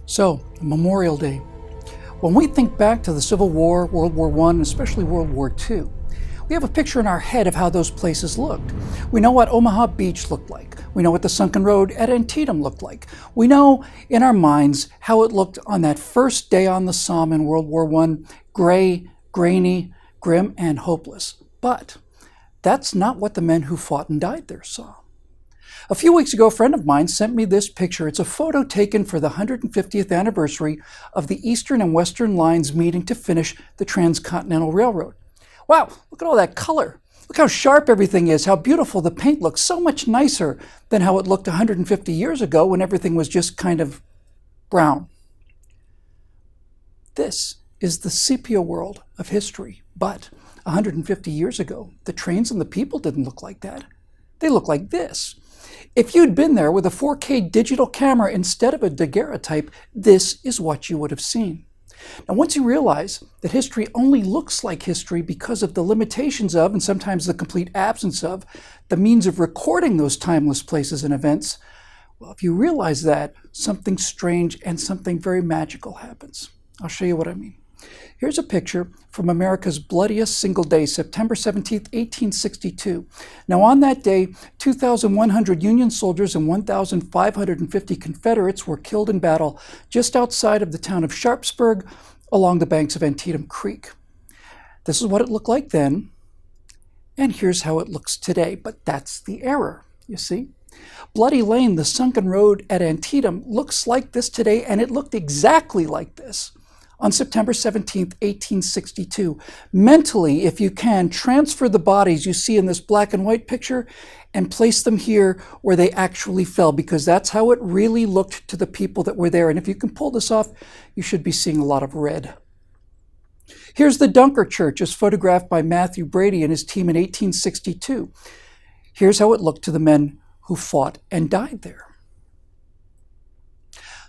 So, Memorial Day. When we think back to the Civil War, World War I, and especially World War II, we have a picture in our head of how those places looked. We know what Omaha Beach looked like. We know what the sunken road at Antietam looked like. We know in our minds how it looked on that first day on the Somme in World War I, gray, grainy, grim, and hopeless. But that's not what the men who fought and died there saw. A few weeks ago, a friend of mine sent me this picture. It's a photo taken for the 150th anniversary of the Eastern and Western Lines meeting to finish the Transcontinental Railroad. Wow, look at all that color. Look how sharp everything is, how beautiful the paint looks. So much nicer than how it looked 150 years ago when everything was just kind of brown. This is the sepia world of history. But 150 years ago, the trains and the people didn't look like that. They look like this. If you'd been there with a 4K digital camera instead of a daguerreotype, this is what you would have seen. Now, once you realize that history only looks like history because of the limitations of, and sometimes the complete absence of, the means of recording those timeless places and events, well, if you realize that, something strange and something very magical happens. I'll show you what I mean. Here's a picture from America's bloodiest single day, September 17, 1862. Now, on that day, 2,100 Union soldiers and 1,550 Confederates were killed in battle just outside of the town of Sharpsburg along the banks of Antietam Creek. This is what it looked like then, and here's how it looks today. But that's the error, you see. Bloody Lane, the sunken road at Antietam, looks like this today, and it looked exactly like this on September 17, 1862. Mentally, if you can, transfer the bodies you see in this black and white picture and place them here where they actually fell, because that's how it really looked to the people that were there. And if you can pull this off, you should be seeing a lot of red. Here's the Dunker Church, as photographed by Matthew Brady and his team in 1862. Here's how it looked to the men who fought and died there.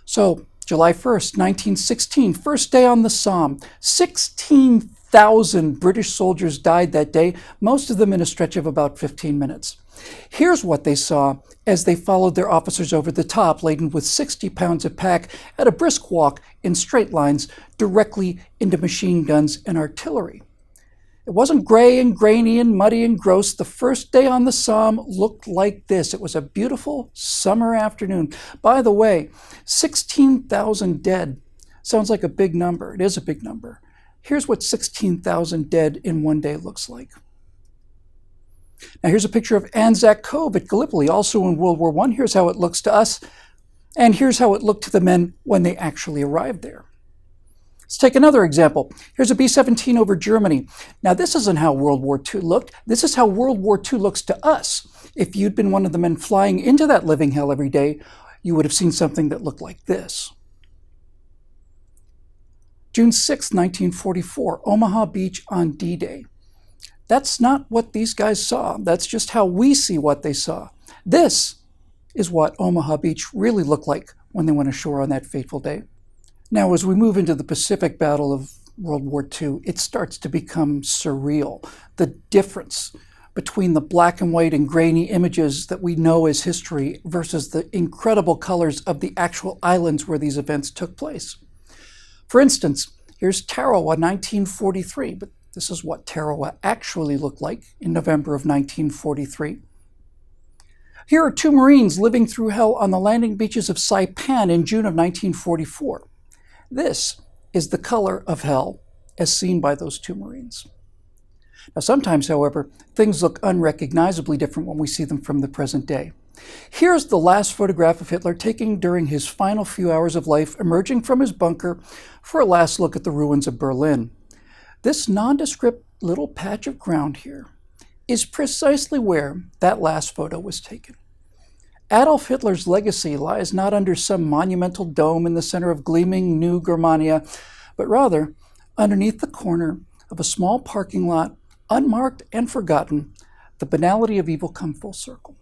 So, July 1st, 1916, first day on the Somme. 16,000 British soldiers died that day, most of them in a stretch of about 15 minutes. Here's what they saw as they followed their officers over the top, laden with 60 pounds of pack at a brisk walk in straight lines directly into machine guns and artillery. It wasn't gray and grainy and muddy and gross. The first day on the Somme looked like this. It was a beautiful summer afternoon. By the way, 16,000 dead sounds like a big number. It is a big number. Here's what 16,000 dead in one day looks like. Now here's a picture of Anzac Cove at Gallipoli, also in World War I. Here's how it looks to us, and here's how it looked to the men when they actually arrived there. Let's take another example. Here's a B-17 over Germany. Now, this isn't how World War II looked. This is how World War II looks to us. If you'd been one of the men flying into that living hell every day, you would have seen something that looked like this. June 6, 1944, Omaha Beach on D-Day. That's not what these guys saw. That's just how we see what they saw. This is what Omaha Beach really looked like when they went ashore on that fateful day. Now, as we move into the Pacific Battle of World War II, it starts to become surreal. The difference between the black and white and grainy images that we know as history versus the incredible colors of the actual islands where these events took place. For instance, here's Tarawa, 1943, but this is what Tarawa actually looked like in November of 1943. Here are two Marines living through hell on the landing beaches of Saipan in June of 1944. This is the color of hell as seen by those two Marines. Now, sometimes, however, things look unrecognizably different when we see them from the present day. Here's the last photograph of Hitler taken during his final few hours of life, emerging from his bunker for a last look at the ruins of Berlin. This nondescript little patch of ground here is precisely where that last photo was taken. Adolf Hitler's legacy lies not under some monumental dome in the center of gleaming New Germania, but rather underneath the corner of a small parking lot, unmarked and forgotten, the banality of evil come full circle.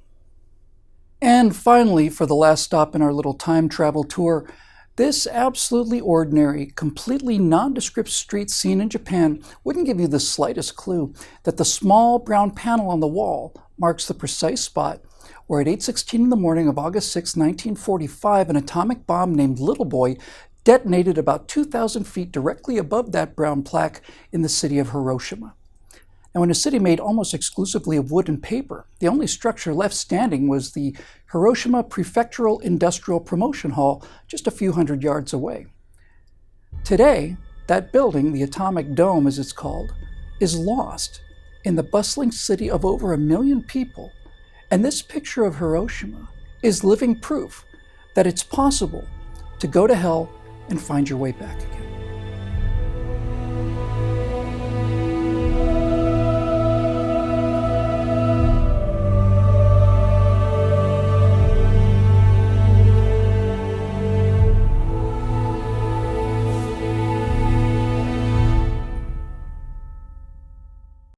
And finally, for the last stop in our little time travel tour, this absolutely ordinary, completely nondescript street scene in Japan wouldn't give you the slightest clue that the small brown panel on the wall marks the precise spot where at 8:16 in the morning of August 6, 1945, an atomic bomb named Little Boy detonated about 2,000 feet directly above that brown plaque in the city of Hiroshima. Now, in a city made almost exclusively of wood and paper, the only structure left standing was the Hiroshima Prefectural Industrial Promotion Hall, just a few hundred yards away. Today, that building, the Atomic Dome as it's called, is lost in the bustling city of over 1 million people, and this picture of Hiroshima is living proof that it's possible to go to hell and find your way back again.